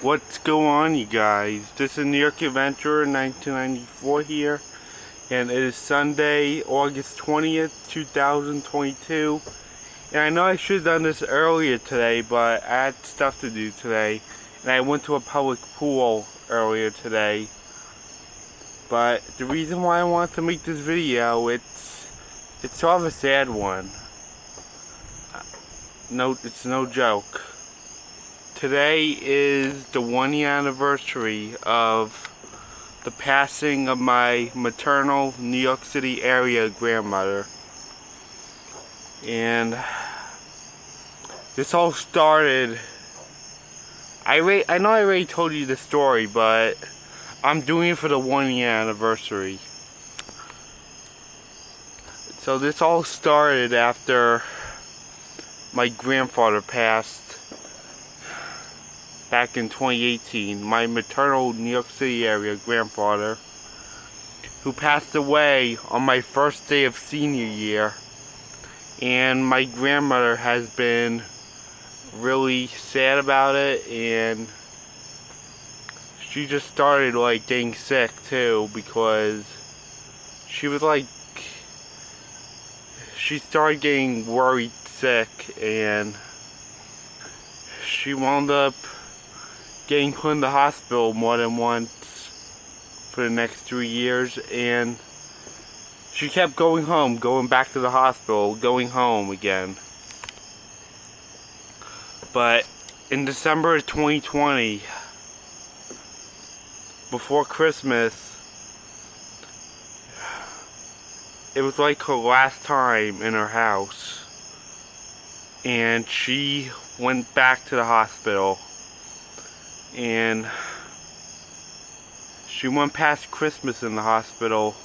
What's going on, you guys? This is New York Adventurer 1994 here, and it is Sunday, August 20th, 2022. And I know I should have done this earlier today, but I had stuff to do today, and I went to a public pool earlier today. But the reason why I want to make this video, it's sort of a sad one. No, it's no joke. Today is the 1-year anniversary of the passing of my maternal New York City area grandmother. And this all started, I know I already told you the story, but I'm doing it for the 1-year anniversary. So this all started after my grandfather passed back in 2018, my maternal New York City area grandfather, who passed away on my first day of senior year. And my grandmother has been really sad about it, and she just started like getting sick too, because she was like, she started getting worried sick, and she wound up getting put in the hospital more than once for the next 3 years, and she kept going home, going back to the hospital, going home again. But in December of 2020, before Christmas, it was like her last time in her house, and she went back to the hospital. And she went past Christmas in the hospital,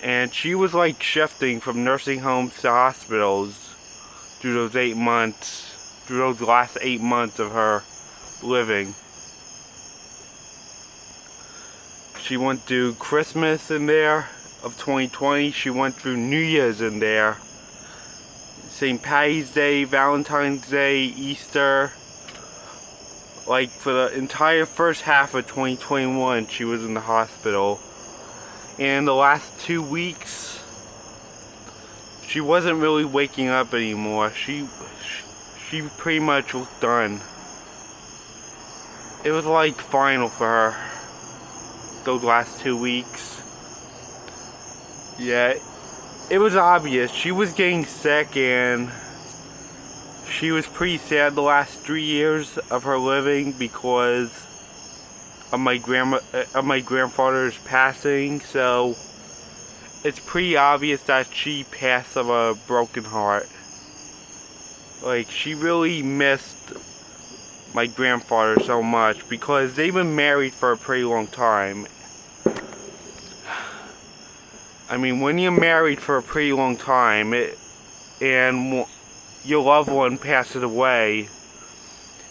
and she was like shifting from nursing homes to hospitals through those 8 months, through those last 8 months of her living. She went through Christmas in there of 2020, she went through New Year's in there, St. Patty's Day, Valentine's Day, Easter. Like for the entire first half of 2021, she was in the hospital. And the last 2 weeks, she wasn't really waking up anymore. She pretty much was done. It was like final for her, those last 2 weeks. Yeah, it was obvious. She was getting sick, and she was pretty sad the last 3 years of her living because of my grandfather's passing. So it's pretty obvious that she passed of a broken heart. Like, she really missed my grandfather so much because they've been married for a pretty long time. I mean, when you're married for a pretty long time, and your loved one passes away,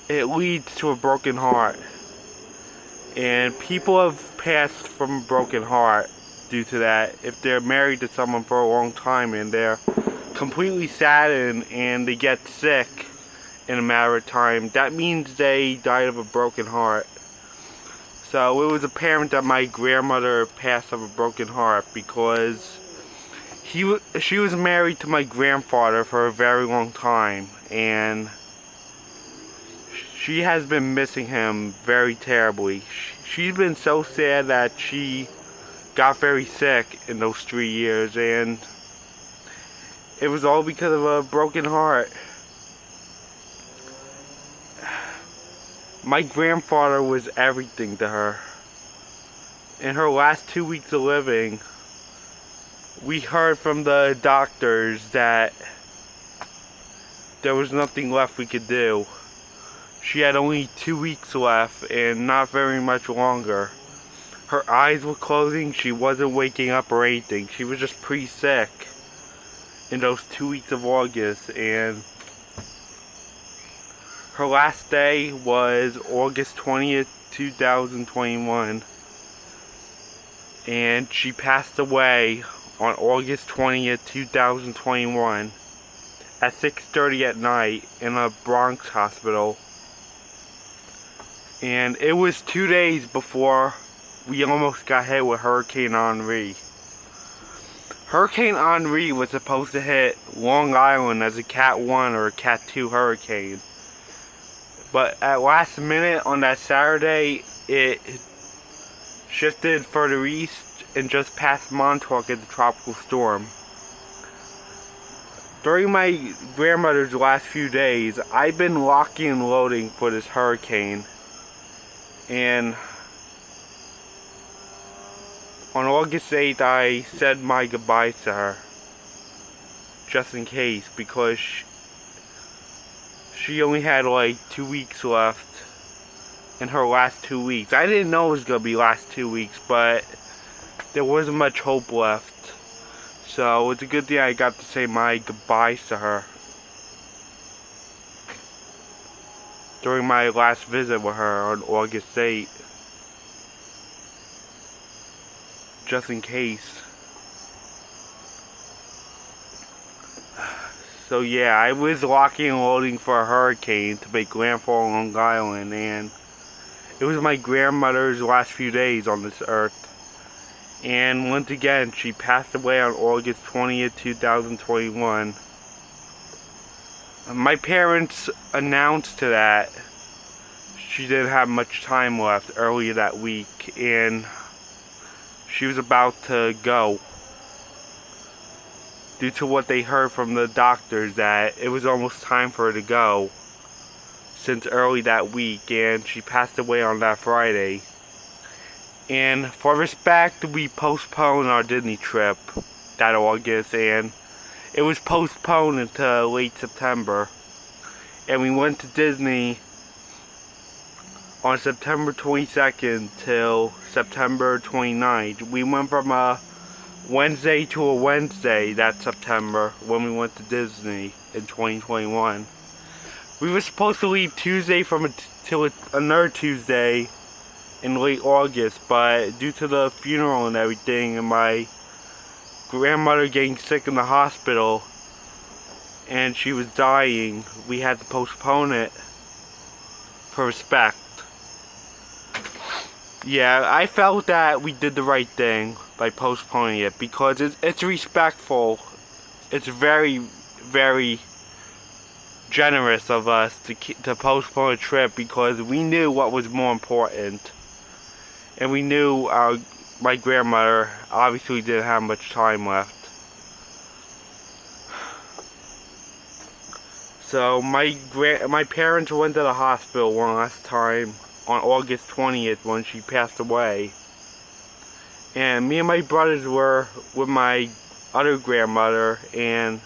it leads to a broken heart. And people have passed from a broken heart due to that. If they're married to someone for a long time and they're completely saddened and they get sick in a matter of time, that means they died of a broken heart. So it was apparent that my grandmother passed of a broken heart because she was married to my grandfather for a very long time, and she has been missing him very terribly. She's been so sad that she got very sick in those 3 years, and it was all because of a broken heart. My grandfather was everything to her. In her last 2 weeks of living, we heard from the doctors that there was nothing left we could do. She had only 2 weeks left, and not very much longer. Her eyes were closing, she wasn't waking up or anything. She was just pretty sick in those 2 weeks of August, and her last day was August 20th, 2021. And she passed away on August 20th, 2021 at 6:30 at night in a Bronx hospital. And it was 2 days before we almost got hit with Hurricane Henri. Hurricane Henri was supposed to hit Long Island as a Cat 1 or a Cat 2 hurricane. But at last minute on that Saturday, it shifted further east and just passed Montauk as a tropical storm. During my grandmother's last few days, I've been locking and loading for this hurricane. And on August 8th, I said my goodbyes to her. Just in case, because she only had like 2 weeks left in her last 2 weeks. I didn't know it was going to be last 2 weeks, but there wasn't much hope left. So it's a good thing I got to say my goodbyes to her during my last visit with her on August 8th. Just in case. So yeah, I was locking and loading for a hurricane to make landfall on Long Island, and it was my grandmother's last few days on this earth. And once again, she passed away on August 20th, 2021. My parents announced to that she didn't have much time left earlier that week, and she was about to go. Due to what they heard from the doctors, that it was almost time for her to go since early that week, and she passed away on that Friday. And for respect, we postponed our Disney trip that August, and it was postponed until late September. And we went to Disney on September 22nd till September 29th. We went from a Wednesday to a Wednesday that September when we went to Disney in 2021. We were supposed to leave Tuesday till another Tuesday in late August, but due to the funeral and everything and my grandmother getting sick in the hospital and she was dying, we had to postpone it for respect. Yeah, I felt that we did the right thing by postponing it because it's respectful. It's very, very generous of us to postpone a trip because we knew what was more important. And we knew my grandmother obviously didn't have much time left. So my parents went to the hospital one last time on August 20th when she passed away. And me and my brothers were with my other grandmother, and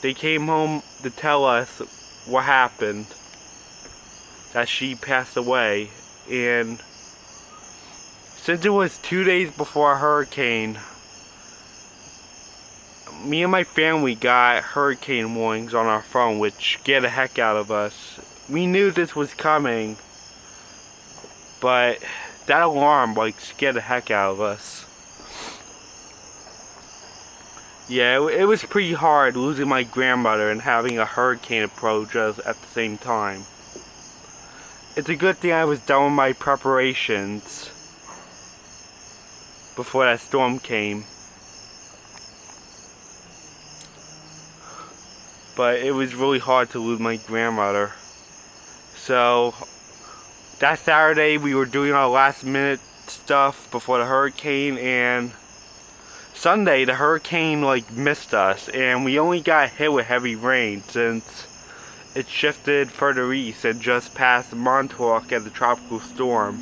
they came home to tell us what happened, that she passed away. And since it was 2 days before a hurricane, me and my family got hurricane warnings on our phone, which scared the heck out of us. We knew this was coming, but that alarm scared the heck out of us. Yeah, it was pretty hard losing my grandmother and having a hurricane approach us at the same time. It's a good thing I was done with my preparations before that storm came. But it was really hard to lose my grandmother. So that Saturday we were doing our last minute stuff before the hurricane, and Sunday the hurricane missed us, and we only got hit with heavy rain since it shifted further east and just passed Montauk as a tropical storm.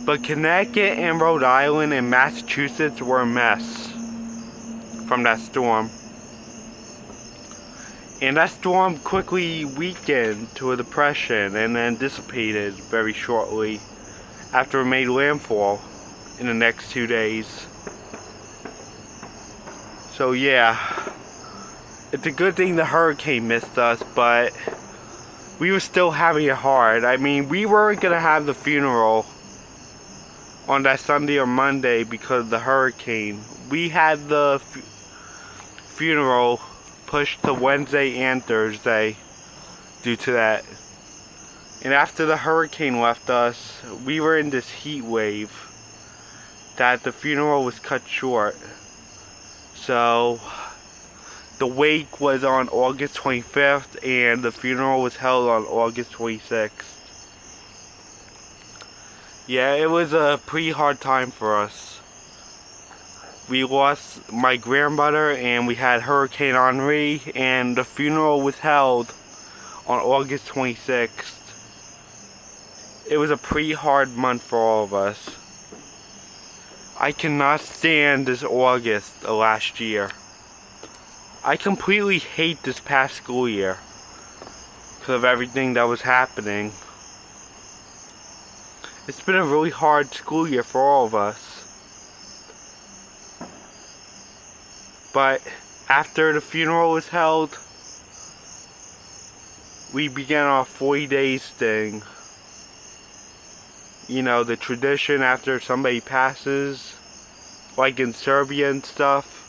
But Connecticut and Rhode Island and Massachusetts were a mess from that storm. And that storm quickly weakened to a depression and then dissipated very shortly after it made landfall in the next 2 days. So yeah, it's a good thing the hurricane missed us, but we were still having it hard. I mean, we weren't going to have the funeral on that Sunday or Monday because of the hurricane. We had the funeral pushed to Wednesday and Thursday due to that. And after the hurricane left us, we were in this heat wave that the funeral was cut short. So the wake was on August 25th and the funeral was held on August 26th. Yeah, it was a pretty hard time for us. We lost my grandmother and we had Hurricane Henri, and the funeral was held on August 26th. It was a pretty hard month for all of us. I cannot stand this August of last year. I completely hate this past school year because of everything that was happening. It's been a really hard school year for all of us. But after the funeral was held, we began our 40 days thing. You know, the tradition after somebody passes, like in Serbia and stuff.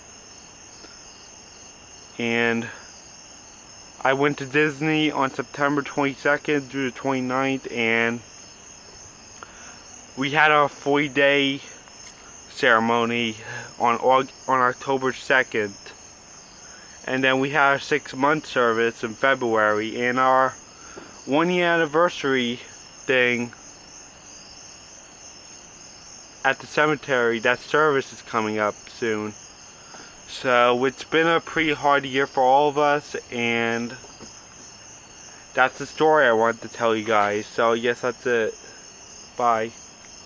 And I went to Disney on September 22nd through the 29th, and we had our 40-day ceremony on October 2nd. And then we had our 6-month service in February, and our 1-year anniversary thing at the cemetery, that service is coming up soon. So it's been a pretty hard year for all of us, and that's the story I wanted to tell you guys. So yes, that's it. Bye.